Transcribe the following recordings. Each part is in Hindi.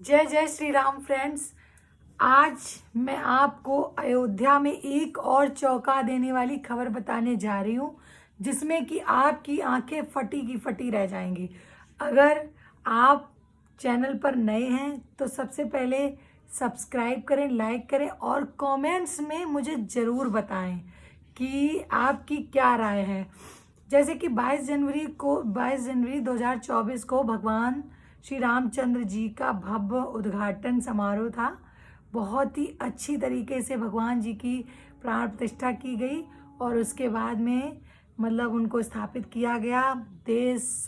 जय जय श्री राम फ्रेंड्स। आज मैं आपको अयोध्या में एक और चौंका देने वाली खबर बताने जा रही हूँ, जिसमें कि आपकी आंखें फटी की फटी रह जाएंगी। अगर आप चैनल पर नए हैं तो सबसे पहले सब्सक्राइब करें, लाइक करें और कमेंट्स में मुझे ज़रूर बताएं कि आपकी क्या राय है। जैसे कि 22 जनवरी 2024 को भगवान श्री रामचंद्र जी का भव्य उद्घाटन समारोह था। बहुत ही अच्छी तरीके से भगवान जी की प्राण प्रतिष्ठा की गई और उसके बाद में उनको स्थापित किया गया। देश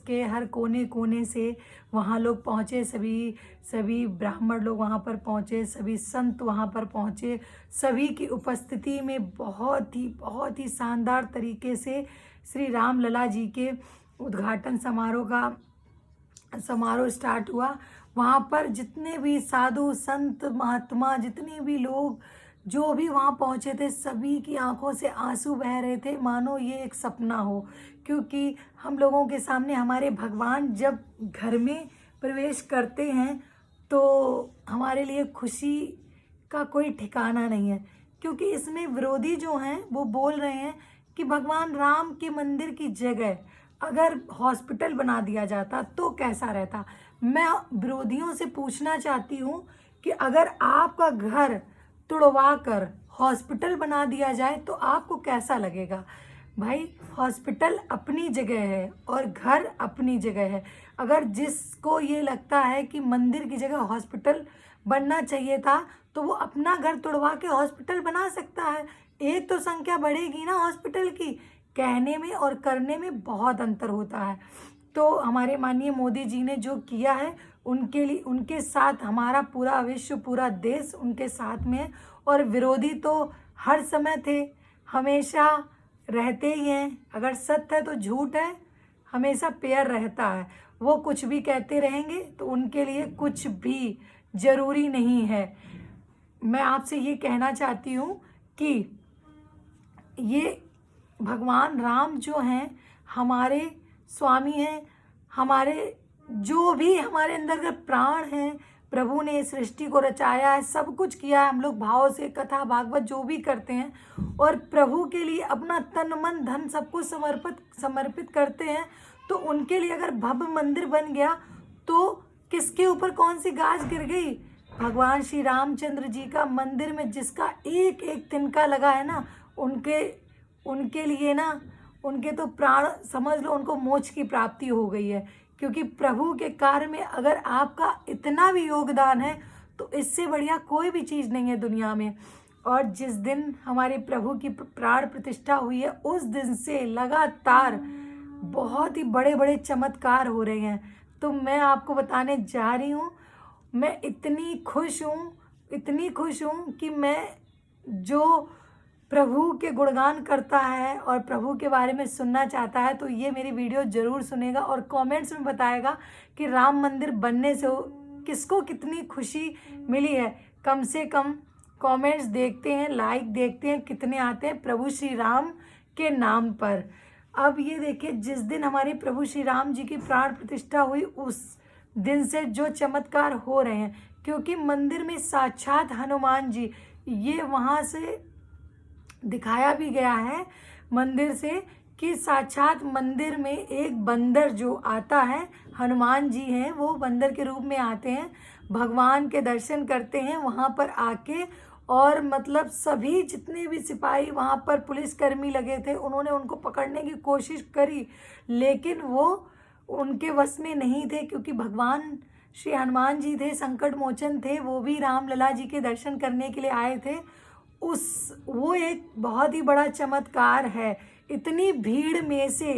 के हर कोने कोने से वहाँ लोग पहुँचे, सभी ब्राह्मण लोग वहाँ पर पहुँचे, सभी संत वहाँ पर पहुँचे। सभी की उपस्थिति में बहुत ही शानदार तरीके से श्री राम लला जी के उद्घाटन समारोह स्टार्ट हुआ। वहाँ पर जितने भी साधु संत महात्मा, जितने भी लोग जो भी वहाँ पहुँचे थे, सभी की आंखों से आंसू बह रहे थे, मानो ये एक सपना हो। क्योंकि हम लोगों के सामने हमारे भगवान जब घर में प्रवेश करते हैं तो हमारे लिए खुशी का कोई ठिकाना नहीं है। क्योंकि इसमें विरोधी जो हैं वो बोल रहे हैं कि भगवान राम के मंदिर की जगह अगर हॉस्पिटल बना दिया जाता तो कैसा रहता। मैं विरोधियों से पूछना चाहती हूँ कि अगर आपका घर तुड़वा कर हॉस्पिटल बना दिया जाए तो आपको कैसा लगेगा। भाई, हॉस्पिटल अपनी जगह है और घर अपनी जगह है। अगर जिसको ये लगता है कि मंदिर की जगह हॉस्पिटल बनना चाहिए था तो वो अपना घर तुड़वा के हॉस्पिटल बना सकता है। एक तो संख्या बढ़ेगी ना हॉस्पिटल की। कहने में और करने में बहुत अंतर होता है। तो हमारे माननीय मोदी जी ने जो किया है उनके लिए, उनके साथ हमारा पूरा विश्व, पूरा देश उनके साथ में है। और विरोधी तो हर समय थे, हमेशा रहते ही हैं। अगर सत्य है तो झूठ है, हमेशा पेयर रहता है। वो कुछ भी कहते रहेंगे तो उनके लिए कुछ भी ज़रूरी नहीं है। मैं आपसे ये कहना चाहती हूँ कि ये भगवान राम जो हैं हमारे स्वामी हैं, हमारे जो भी हमारे अंदर के प्राण हैं, प्रभु ने इस सृष्टि को रचाया है, सब कुछ किया है। हम लोग भाव से कथा भागवत जो भी करते हैं और प्रभु के लिए अपना तन मन धन सब कुछ समर्पित करते हैं। तो उनके लिए अगर भव्य मंदिर बन गया तो किसके ऊपर कौन सी गाज गिर गई। भगवान श्री रामचंद्र जी का मंदिर में जिसका एक एक तिनका लगा है ना, उनके लिए ना, उनके तो प्राण समझ लो, उनको मोक्ष की प्राप्ति हो गई है। क्योंकि प्रभु के कार्य में अगर आपका इतना भी योगदान है तो इससे बढ़िया कोई भी चीज़ नहीं है दुनिया में। और जिस दिन हमारे प्रभु की प्राण प्रतिष्ठा हुई है उस दिन से लगातार बहुत ही बड़े बड़े चमत्कार हो रहे हैं। तो मैं आपको बताने जा रही हूँ, मैं इतनी खुश हूँ कि मैं जो प्रभु के गुणगान करता है और प्रभु के बारे में सुनना चाहता है तो ये मेरी वीडियो ज़रूर सुनेगा और कमेंट्स में बताएगा कि राम मंदिर बनने से किसको कितनी खुशी मिली है। कम से कम कमेंट्स देखते हैं, लाइक देखते हैं कितने आते हैं प्रभु श्री राम के नाम पर। अब ये देखिए, जिस दिन हमारे प्रभु श्री राम जी की प्राण प्रतिष्ठा हुई उस दिन से जो चमत्कार हो रहे हैं, क्योंकि मंदिर में साक्षात हनुमान जी, ये वहाँ से दिखाया भी गया है मंदिर से कि साक्षात मंदिर में एक बंदर जो आता है, हनुमान जी हैं, वो बंदर के रूप में आते हैं, भगवान के दर्शन करते हैं वहाँ पर आके। और सभी जितने भी सिपाही वहाँ पर पुलिसकर्मी लगे थे उन्होंने उनको पकड़ने की कोशिश करी, लेकिन वो उनके वश में नहीं थे। क्योंकि भगवान श्री हनुमान जी थे, संकट मोचन थे, वो भी राम लला जी के दर्शन करने के लिए आए थे। वो एक बहुत ही बड़ा चमत्कार है। इतनी भीड़ में से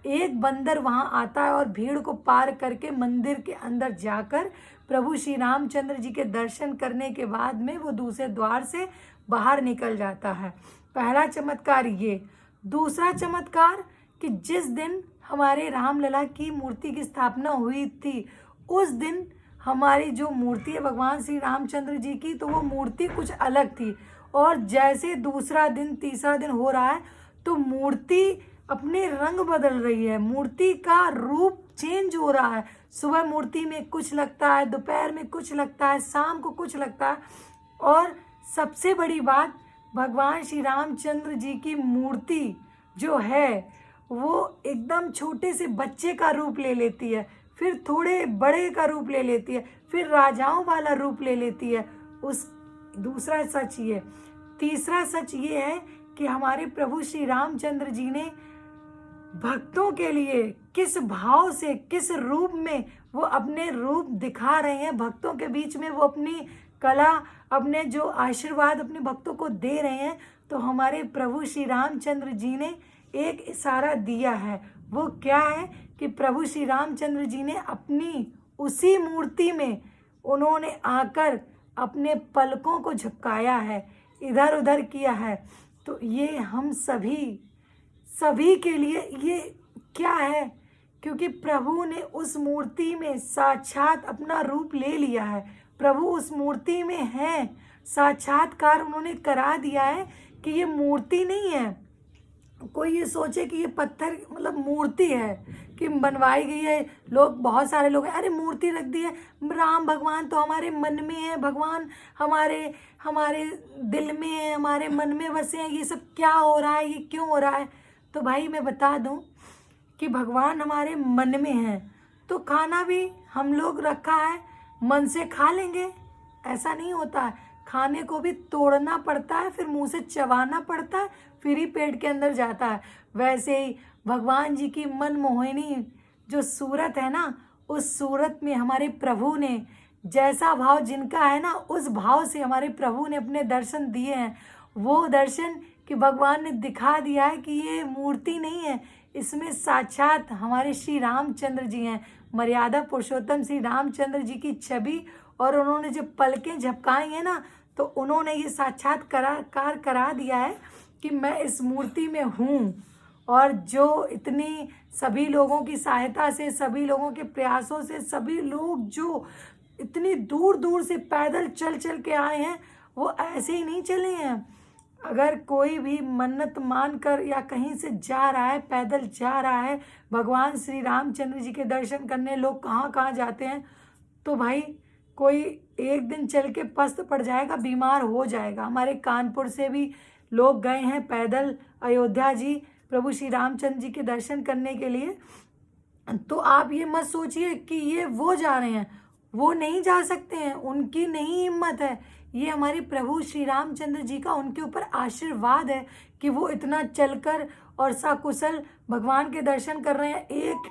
एक बंदर वहाँ आता है और भीड़ को पार करके मंदिर के अंदर जाकर प्रभु श्री रामचंद्र जी के दर्शन करने के बाद में वो दूसरे द्वार से बाहर निकल जाता है। पहला चमत्कार ये। दूसरा चमत्कार कि जिस दिन हमारे रामलला की मूर्ति की स्थापना हुई थी उस दिन हमारी जो मूर्ति है भगवान श्री रामचंद्र जी की, तो वो मूर्ति कुछ अलग थी। और जैसे दूसरा दिन तीसरा दिन हो रहा है तो मूर्ति अपने रंग बदल रही है, मूर्ति का रूप चेंज हो रहा है। सुबह मूर्ति में कुछ लगता है, दोपहर में कुछ लगता है, शाम को कुछ लगता है। और सबसे बड़ी बात, भगवान श्री रामचंद्र जी की मूर्ति जो है वो एकदम छोटे से बच्चे का रूप ले लेती है, फिर थोड़े बड़े का रूप ले लेती है, फिर राजाओं वाला रूप ले लेती है। उस दूसरा सच ये। तीसरा सच ये है कि हमारे प्रभु श्री रामचंद्र जी ने भक्तों के लिए किस भाव से, किस रूप में वो अपने रूप दिखा रहे हैं, भक्तों के बीच में वो अपनी कला, अपने जो आशीर्वाद अपने भक्तों को दे रहे हैं। तो हमारे प्रभु श्री रामचंद्र जी ने एक इशारा दिया है। वो क्या है कि प्रभु श्री रामचंद्र जी ने अपनी उसी मूर्ति में उन्होंने आकर अपने पलकों को झपकाया है, इधर उधर किया है। तो ये हम सभी के लिए ये क्या है, क्योंकि प्रभु ने उस मूर्ति में साक्षात अपना रूप ले लिया है। प्रभु उस मूर्ति में है, साक्षात्कार उन्होंने करा दिया है कि ये मूर्ति नहीं है। कोई ये सोचे कि ये पत्थर मतलब मूर्ति है कि बनवाई गई है, लोग बहुत सारे लोग अरे मूर्ति रख दी है, राम भगवान तो हमारे मन में है, भगवान हमारे दिल में है, हमारे मन में बसे हैं, ये सब क्या हो रहा है, ये क्यों हो रहा है। तो भाई मैं बता दूं कि भगवान हमारे मन में है, तो खाना भी हम लोग रखा है, मन से खा लेंगे, ऐसा नहीं होता है। खाने को भी तोड़ना पड़ता है, फिर मुंह से चबाना पड़ता है, फिर ही पेट के अंदर जाता है। वैसे ही भगवान जी की मनमोहिनी जो सूरत है ना, उस सूरत में हमारे प्रभु ने जैसा भाव जिनका है ना, उस भाव से हमारे प्रभु ने अपने दर्शन दिए हैं। वो दर्शन कि भगवान ने दिखा दिया है कि ये मूर्ति नहीं है, इसमें साक्षात हमारे श्री रामचंद्र जी हैं, मर्यादा पुरुषोत्तम श्री रामचंद्र जी की छवि। और उन्होंने जब पलकें झपकाई हैं ना, तो उन्होंने ये साक्षात्कार करा दिया है कि मैं इस मूर्ति में हूँ। और जो इतनी सभी लोगों की सहायता से, सभी लोगों के प्रयासों से, सभी लोग जो इतनी दूर दूर से पैदल चल चल के आए हैं, वो ऐसे ही नहीं चले हैं। अगर कोई भी मन्नत मान कर या कहीं से जा रहा है, पैदल जा रहा है भगवान श्री रामचंद्र जी के दर्शन करने, लोग कहाँ कहाँ जाते हैं, तो भाई कोई एक दिन चल के पस्त पड़ जाएगा, बीमार हो जाएगा। हमारे कानपुर से भी लोग गए हैं पैदल अयोध्या जी प्रभु श्री रामचंद्र जी के दर्शन करने के लिए। तो आप ये मत सोचिए कि ये वो जा रहे हैं, वो नहीं जा सकते हैं, उनकी नहीं हिम्मत है। ये हमारे प्रभु श्री रामचंद्र जी का उनके ऊपर आशीर्वाद है कि वो इतना चलकर और सकुशल भगवान के दर्शन कर रहे हैं। एक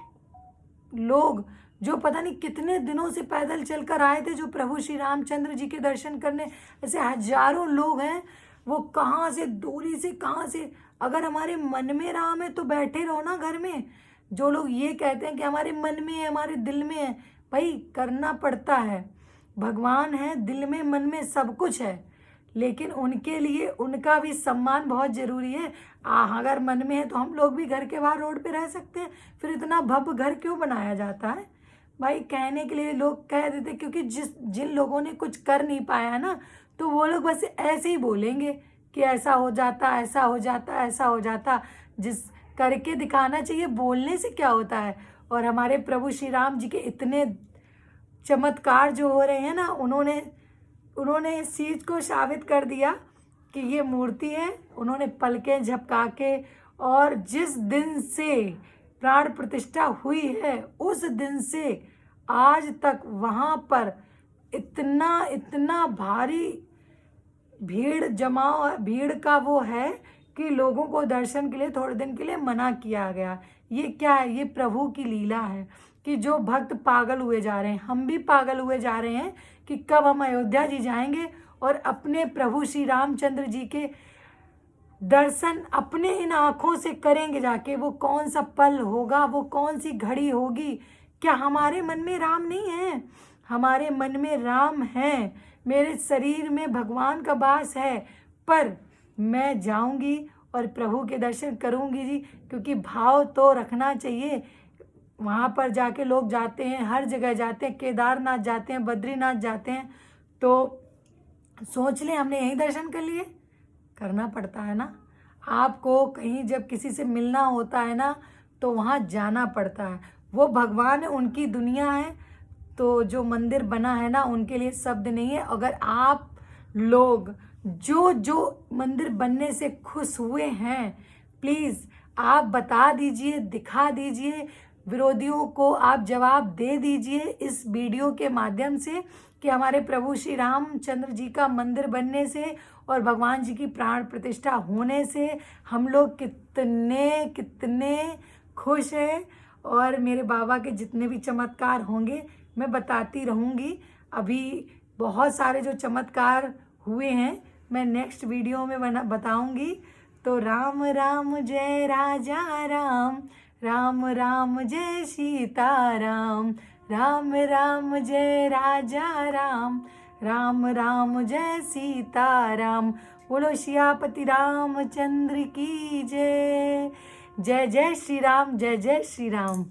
लोग जो पता नहीं कितने दिनों से पैदल चलकर आए थे, जो प्रभु श्री रामचंद्र जी के दर्शन करने, ऐसे हजारों लोग हैं, वो कहाँ से दूरी से कहाँ से। अगर हमारे मन में राम है तो बैठे रहो ना घर में। जो लोग ये कहते हैं कि हमारे मन में है, हमारे दिल में है, भाई करना पड़ता है। भगवान है, दिल में मन में सब कुछ है, लेकिन उनके लिए उनका भी सम्मान बहुत ज़रूरी है। अगर मन में है तो हम लोग भी घर के बाहर रोड पे रह सकते हैं, फिर इतना भव्य घर क्यों बनाया जाता है। भाई कहने के लिए लोग कह देते, क्योंकि जिन लोगों ने कुछ कर नहीं पाया ना, तो वो लोग बस ऐसे ही बोलेंगे कि ऐसा हो जाता, ऐसा हो जाता, ऐसा हो जाता। जिस करके दिखाना चाहिए, बोलने से क्या होता है। और हमारे प्रभु श्री राम जी के इतने चमत्कार जो हो रहे हैं ना, उन्होंने इस चीज़ को साबित कर दिया कि ये मूर्ति है। उन्होंने पलकें झपका के, और जिस दिन से प्राण प्रतिष्ठा हुई है उस दिन से आज तक वहाँ पर इतना भारी भीड़ का वो है कि लोगों को दर्शन के लिए थोड़े दिन के लिए मना किया गया। ये क्या है, ये प्रभु की लीला है कि जो भक्त पागल हुए जा रहे हैं, हम भी पागल हुए जा रहे हैं कि कब हम अयोध्या जी जाएंगे और अपने प्रभु श्री रामचंद्र जी के दर्शन अपने इन आँखों से करेंगे जाके। वो कौन सा पल होगा, वो कौन सी घड़ी होगी। क्या हमारे मन में राम नहीं है? हमारे मन में राम है, मेरे शरीर में भगवान का वास है, पर मैं जाऊंगी और प्रभु के दर्शन करूंगी जी, क्योंकि भाव तो रखना चाहिए। वहाँ पर जाके लोग जाते हैं, हर जगह जाते हैं, केदारनाथ जाते हैं, बद्रीनाथ जाते हैं, तो सोच लें हमने यहीं दर्शन कर लिए। करना पड़ता है ना। आपको कहीं जब किसी से मिलना होता है ना, तो वहाँ जाना पड़ता है। वो भगवान है, उनकी दुनिया है। तो जो मंदिर बना है ना, उनके लिए शब्द नहीं है। अगर आप लोग जो जो मंदिर बनने से खुश हुए हैं, प्लीज़ आप बता दीजिए, दिखा दीजिए, विरोधियों को आप जवाब दे दीजिए इस वीडियो के माध्यम से कि हमारे प्रभु श्री रामचंद्र जी का मंदिर बनने से और भगवान जी की प्राण प्रतिष्ठा होने से हम लोग कितने कितने खुश हैं। और मेरे बाबा के जितने भी चमत्कार होंगे मैं बताती रहूँगी। अभी बहुत सारे जो चमत्कार हुए हैं मैं नेक्स्ट वीडियो में बताऊँगी। तो राम राम जय राजा राम, राम राम जय सीता राम, राम राम जय राजा राम, राम राम जय सीता राम। बोलो सियापति रामचंद्र की जय। जय जय श्री राम, जय जय श्री राम।